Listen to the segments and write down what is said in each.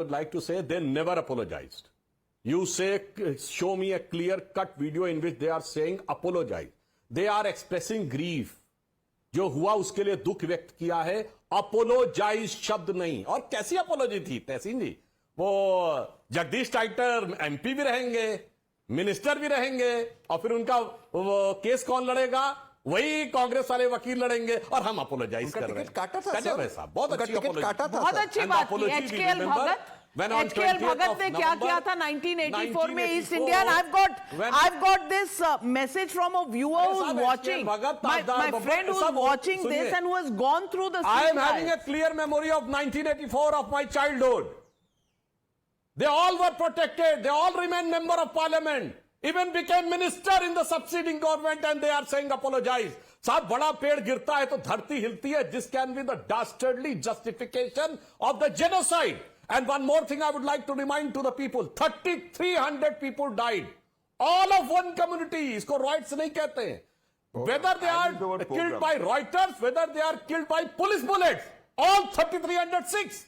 would like to say they never apologized. You say, show me a clear-cut video in which they are saying apologize. They are expressing grief. जो हुआ उसके लिए दुख व्यक्त किया है, अपोलोजाइज शब्द नहीं. और कैसी अपोलॉजी थी तहसीन जी? वो जगदीश टाइटर एमपी भी रहेंगे, मिनिस्टर भी रहेंगे, और फिर उनका वो केस कौन लड़ेगा? वही कांग्रेस वाले वकील लड़ेंगे, और हम अपोलोजाइज कर रहे हैं. गजब है साहब, बहुत अच्छी अपोलॉजी, बहुत अच्छी बात की. एचकेएल भगत ने क्या किया था 1984 में east India. I've got this message from a viewer who's watching, my friend who's watching this and who has gone through the I am having a clear memory of 1984 of my childhood. They all were protected, they all remained member of parliament, even became minister in the succeeding government, and they are saying apologize. साहब, बड़ा पेड़ गिरता है तो धरती हिलती है. This can be the dastardly justification of the genocide. And one more thing I would like to remind to the people, 3,300 people died. All of one community. इसको Reuters नहीं कहते हैं. Whether they are killed by Reuters, whether they are killed by police bullets, all 3,306.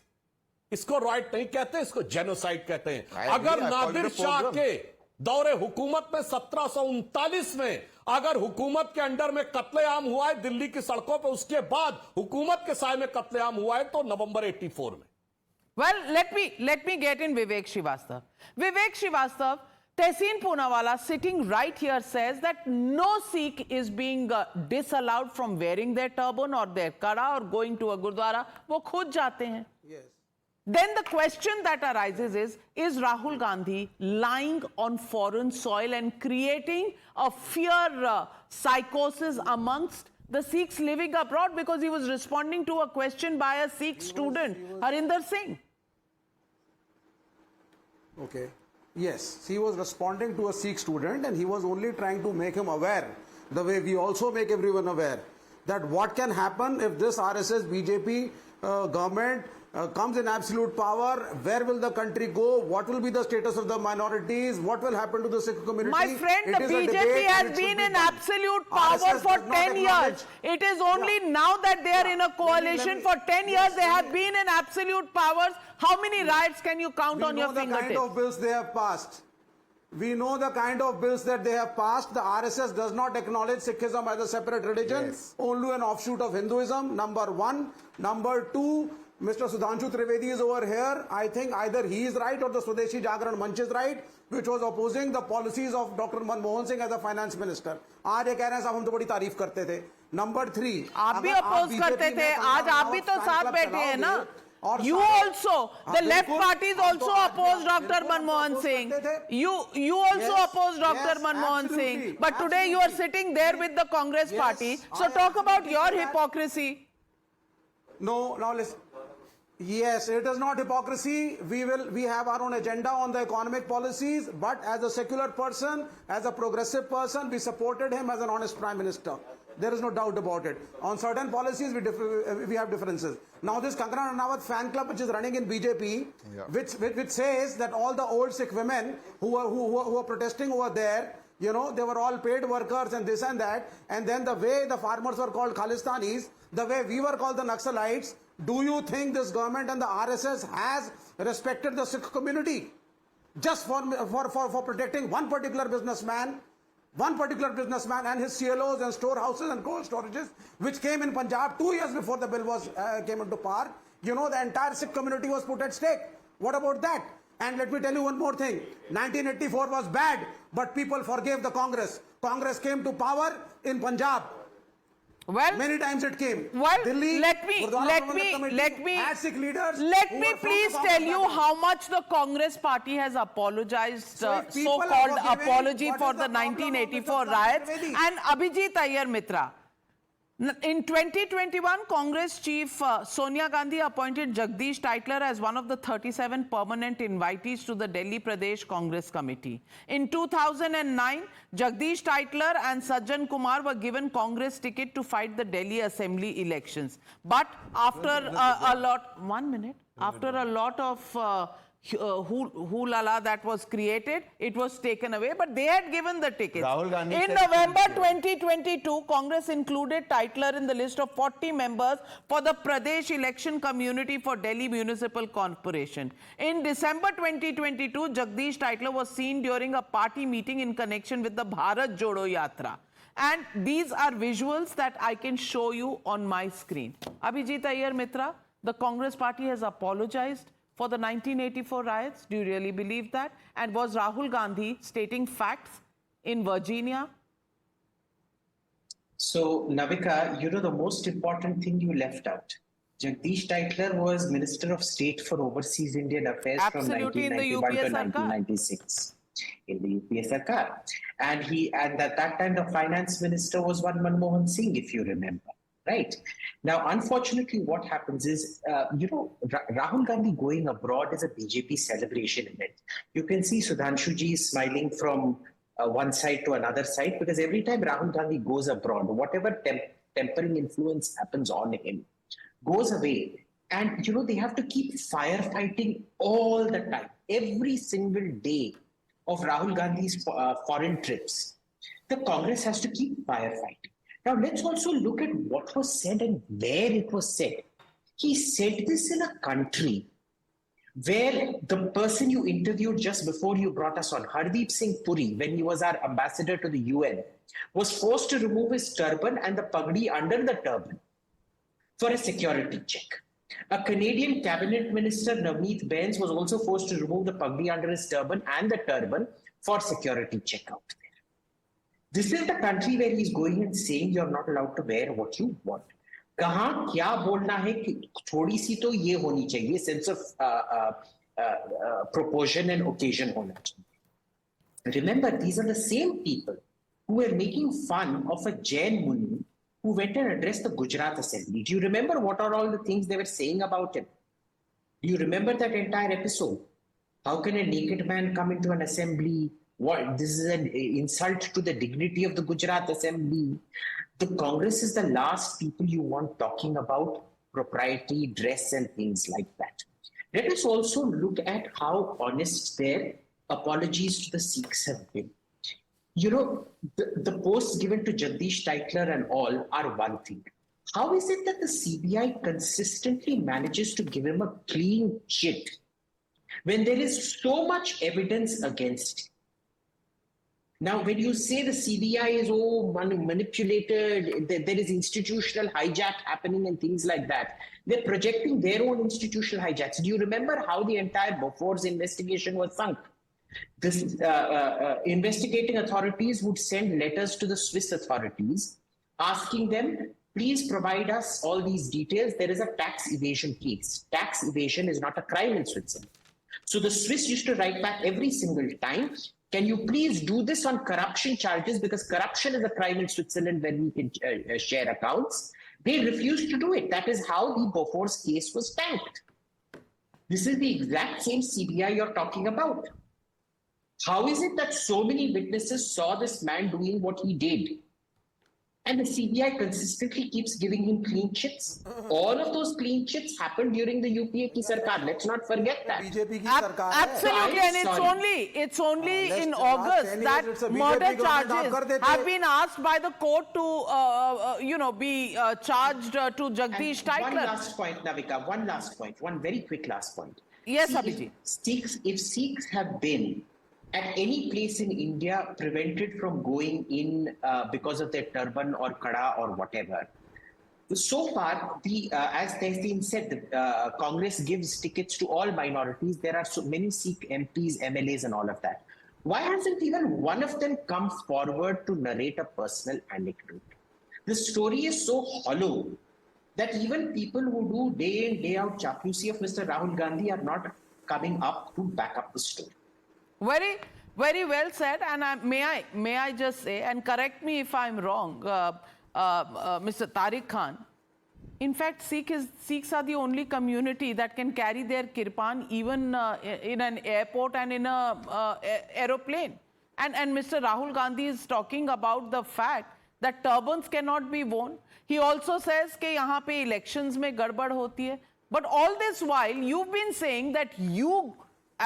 इसको Reuters नहीं कहते, इसको genocide कहते हैं. अगर नादिर शाह के दौरे हुकूमत में 1739 में अगर हुकूमत के अंडर में कत्लेआम हुआ है दिल्ली की सड़कों पर, उसके बाद हुकूमत के साय में कत्लेआम हुआ है तो नवंबर 84 में. Well, let me get in Vivek Srivastava. Vivek Srivastava, Tehseen Poonawalla sitting right here says that no Sikh is being disallowed from wearing their turban or their kara or going to a gurdwara. वो खुद जाते हैं. Yes. Then the question that arises is Rahul Gandhi lying on foreign soil and creating a fear psychosis amongst the Sikhs living abroad, because he was responding to a question by a Sikh student, Harinder Singh. Okay. Yes, he was responding to a Sikh student and he was only trying to make him aware, the way we also make everyone aware, that what can happen if this RSS BJP government comes in absolute power. Where will the country go? What will be the status of the minorities? What will happen to the Sikh community? My friend, the BJP has been in absolute power for 10 years. It is only now that they are in a coalition. For 10 years, they have been in absolute powers. How many riots can you count on your fingertips? We know the kind of bills they have passed. We know the kind of bills that they have passed. The RSS does not acknowledge Sikhism as a separate religion, only an offshoot of Hinduism, number one. Number two, Mr. Sudhanshu Trivedi is over here. I think either he is right or the Swadeshi Jagran Manch is right, which was opposing the policies of Dr. Manmohan Singh as a finance minister. आज ये कह रहे हैं साहब हम तो बड़ी तारीफ करते थे. Number three, आप भी oppose करते थे. आज आप भी तो साथ बैठे हैं ना. You also, the left parties also opposed Dr. Manmohan Singh. You also opposed Dr. Manmohan Singh. But today you are sitting there with the Congress party. So talk about your hypocrisy. No, now listen. Yes, it is not hypocrisy. We have our own agenda on the economic policies, but as a secular person, as a progressive person, we supported him as an honest prime minister. There is no doubt about it. On certain policies, we have differences. Now this Kankana Ranawat fan club, which is running in BJP, which says that all the old Sikh women who are protesting over there, you know, they were all paid workers and this and that, and then the way the farmers were called Khalistanis, the way we were called the Naxalites. Do you think this government and the RSS has respected the Sikh community just for protecting one particular businessman and his CLOs and storehouses and cold storages, which came in Punjab 2 years before the bill was came into power? You know, the entire Sikh community was put at stake. What about that? And let me tell you one more thing. 1984 was bad, but people forgave the Congress. Congress came to power in Punjab. Well, many times it came. Well, Delhi, let me please tell you how much the Congress party has apologized, so-called apology for the 1984 riots. And Abhijit Iyer Mitra, in 2021, Congress chief Sonia Gandhi appointed Jagdish Tytler as one of the 37 permanent invitees to the Delhi Pradesh Congress Committee. In 2009, Jagdish Tytler and Sajjan Kumar were given Congress ticket to fight the Delhi Assembly elections. But after a lot of hoo-la-la that was created, it was taken away, but they had given the tickets. Rahul Gandhi In said November 2022, Congress included Titler in the list of 40 members for the Pradesh Election Community for Delhi Municipal Corporation. In December 2022, Jagdish Titler was seen during a party meeting in connection with the Bharat Jodo Yatra. And these are visuals that I can show you on my screen. Abhijit Iyer Mitra, the Congress party has apologized for the 1984 riots. Do you really believe that? And was Rahul Gandhi stating facts in Virginia? So, Navika, you know the most important thing you left out. Jagdish Titler was Minister of State for Overseas Indian Affairs Absolutely, from in the 1991 to UPA Sarkar. 1996 in the UPA Sarkar. And at that time the finance minister was one Manmohan Singh, if you remember. Right. Now, unfortunately, what happens is, Rahul Gandhi going abroad is a BJP celebration event. You can see Sudhanshuji smiling from one side to another side, because every time Rahul Gandhi goes abroad, whatever tempering influence happens on him goes away. And, they have to keep firefighting all the time, every single day of Rahul Gandhi's foreign trips. The Congress has to keep firefighting. Now, let's also look at what was said and where it was said. He said this in a country where the person you interviewed just before you brought us on, Hardeep Singh Puri, when he was our ambassador to the UN, was forced to remove his turban and the pagdi under the turban for a security check. A Canadian cabinet minister, Navneet Bains, was also forced to remove the pagdi under his turban and the turban for security check out there. This is the country where he's going and saying you're not allowed to wear what you want. कहाँ क्या बोलना है कि थोड़ी सी तो ये होनी चाहिए, sense of proportion and occasion होना चाहिए. Remember, these are the same people who were making fun of a Jain Muni who went and addressed the Gujarat Assembly. Do you remember what are all the things they were saying about him? Do you remember that entire episode? How can a naked man come into an assembly? What? This is an insult to the dignity of the Gujarat Assembly. The Congress is the last people you want talking about propriety, dress, and things like that. Let us also look at how honest their apologies to the Sikhs have been. The posts given to Jagdish Titler and all are one thing. How is it that the CBI consistently manages to give him a clean chit when there is so much evidence against him? Now, when you say the CBI is manipulated, there is institutional hijack happening and things like that, they're projecting their own institutional hijacks. Do you remember how the entire Bofors investigation was sunk? This investigating authorities would send letters to the Swiss authorities asking them, please provide us all these details. There is a tax evasion case. Tax evasion is not a crime in Switzerland. So the Swiss used to write back every single time, can you please do this on corruption charges, because corruption is a crime in Switzerland when we can share accounts. They refused to do it. That is how the Bofors case was tanked. This is the exact same CBI you're talking about. How is it that so many witnesses saw this man doing what he did? And the CBI consistently keeps giving him clean chits. All of those clean chits happened during the UPA ki sarkar. Let's not forget that. BJP ki sarkar hai. Absolutely, and it's only in August that murder charges have been asked by the court to, be charged to Jagdish Titler. One last point, Navika. One last point. One very quick last point. Yes, See, Abhijit. If Sikhs have been at any place in India prevented from going in because of their turban or kada or whatever, so far, as Tehseen said, Congress gives tickets to all minorities. There are so many Sikh MPs, MLAs and all of that. Why hasn't even one of them come forward to narrate a personal anecdote? The story is so hollow that even people who do day in, day out chapusi of Mr. Rahul Gandhi are not coming up to back up the story. Very, very well said. And may I just say, and correct me if I'm wrong, Mr. Tariq Khan. In fact, Sikhs are the only community that can carry their kirpan even in an airport and in a aeroplane. And Mr. Rahul Gandhi is talking about the fact that turbans cannot be worn. He also says कि यहाँ पे elections में गड़बड़ होती है. But all this while, you've been saying that you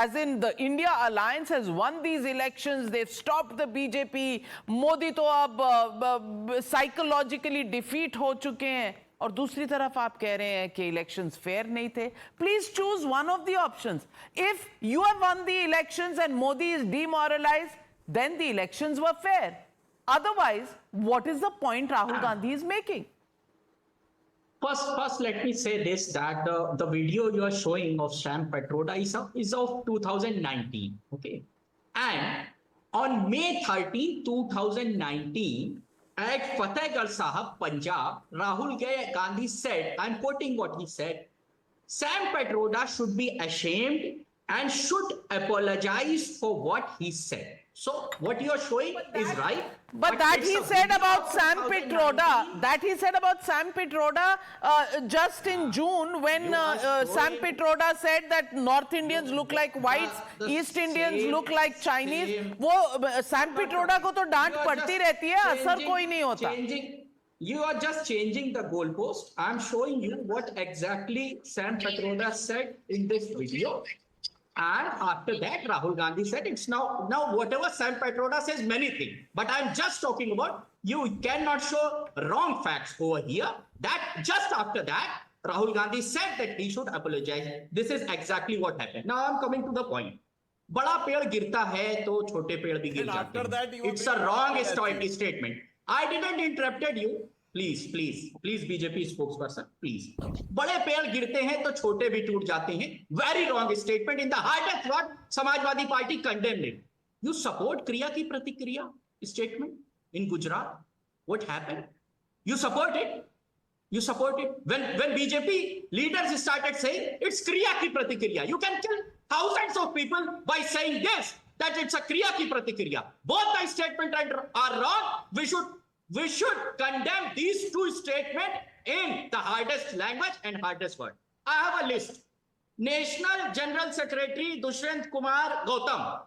as in the India alliance has won these elections, they've stopped the BJP, Modi तो अब psychologically defeat हो चुके हैं, और दूसरी तरफ आप कह रहे हैं कि elections fair नहीं थे. Please choose one of the options. If you have won the elections and Modi is demoralized, then the elections were fair. Otherwise, what is the point Rahul Gandhi is making? First, let me say this, that the video you are showing of Sam Petroda is of 2019, okay? And on May 13, 2019, at Fatehgarh Sahib, Punjab, Rahul Gandhi said, I'm quoting what he said, Sam Petroda should be ashamed and should apologize for what he said. So what you are showing is right. But that he said about Sam Petroda, just in June when Sam Petroda said that North Indians look like whites, East Indians look like Chinese. वो Sam Petroda को तो डांट पड़ती रहती है, असर कोई नहीं होता. You are just changing the goalpost. I'm showing you what exactly Sam Petroda said in this video. And after that, Rahul Gandhi said it's now whatever Sam Petroda says, many things. But I'm just talking about, you cannot show wrong facts over here. That just after that, Rahul Gandhi said that he should apologize. This is exactly what happened. Now I'm coming to the point. बड़ा पेड़ गिरता है तो छोटे पेड़ भी गिर जाते हैं. It's a wrong statement. I didn't interrupted you. Please, BJP spokesperson, please. बड़े पेड़ गिरते हैं तो छोटे भी टूट जाते हैं. Very wrong statement. In the hardest word, Samajwadi Party condemned it. You support Kriya ki Pratikriya statement in Gujarat. What happened? You support it. When BJP leaders started saying it's Kriya ki Pratikriya, you can kill thousands of people by saying this, that it's a Kriya ki Pratikriya. Both the statements are wrong. We should condemn these two statements in the hardest language and hardest word. I have a list. National General Secretary Dushyant Kumar Gautam.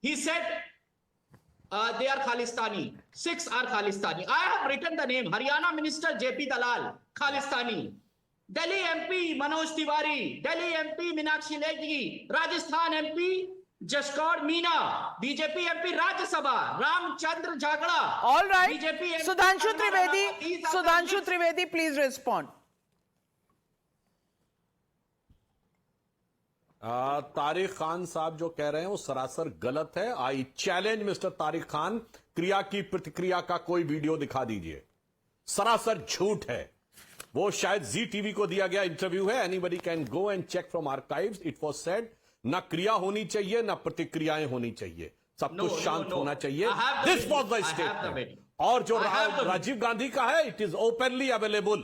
He said they are Khalistani. 6 are Khalistani. I have written the name. Haryana Minister JP Dalal, Khalistani. Delhi MP Manoj Tiwari. Delhi MP Meenakshi Lehi. Rajasthan MP Jaskar Meena, BJP MP Rajya Sabha, Ramchandra Jagla. All right. BJP MP Sudhanshu Trivedi, please respond. Tariq Khan साहब जो कह रहे हैं वो सरासर गलत है. I challenge mister Tariq Khan, क्रिया की प्रतिक्रिया का कोई वीडियो दिखा दीजिए. सरासर झूठ है. वो शायद जी टीवी को दिया गया इंटरव्यू है. Anybody can go and check from archives. It was said ना क्रिया होनी चाहिए ना प्रतिक्रियाएं होनी चाहिए, सब कुछ शांत होना चाहिए. This was the statement. और जो राजीव गांधी का है, it is openly available.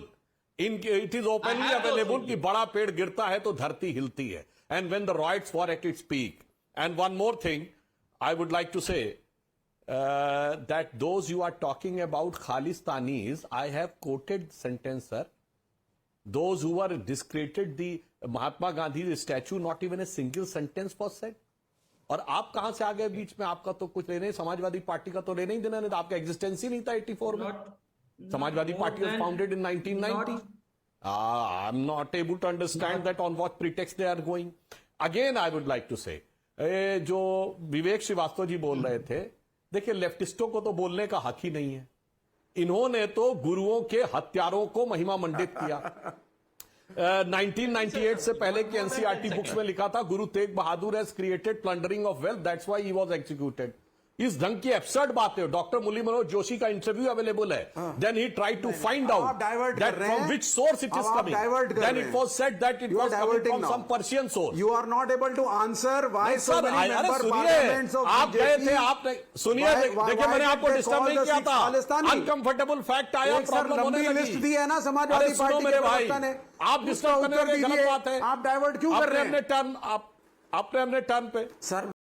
It is openly available कि बड़ा पेड़ गिरता है तो धरती हिलती है. And when the riots were at its peak. And one more thing I would like to say that those you are talking about Khalistanis, I have quoted sentence, sir. Those who were discredited the Mahatma Gandhi statue, not even a single sentence was said. और आप कहां से आ गए बीच में? आपका तो कुछ लेने, समाजवादी पार्टी का तो लेने ही देना नहीं था. आपका एग्जिस्टेंस ही नहीं था 84 में. Samajwadi party was founded in 1990. I'm not able to understand that on what pretext they are going. Again, I would like to say, जो विवेक श्रीवास्तव जी बोल रहे थे, देखिए लेफ्टिस्टों को तो बोलने का हक ही नहीं है. इन्होंने तो गुरुओं के हत्यारों को महिमा मंडित किया. 1998 से पहले की एनसीईआरटी बुक्स में लिखा था, Guru Tegh Bahadur has created plundering of wealth, that's why he was executed. इस ढंग की एब्सर्ड बात है. डॉक्टर मुरली मनोज जोशी का इंटरव्यू अवेलेबल है. Then he tried to find out that from which source it is coming. Then it was said that it was coming from some Persian source. You are not able to answer why so many member parliaments of आप गए थे, BJP. आपने सुनिए, देखिए मैंने आपको disturb नहीं किया था. अनकंफर्टेबल फैक्ट आया, प्रॉब्लम होने लगी. लिस्ट दी है ना समाजवादी पार्टी मेरे के भाई, प्रवक्ता ने. आप डिस्टर्ब करने लगे, गलत बात है. आप डाइवर्ट क्यों कर रहे हैं? आपने अपने टर्न पे सर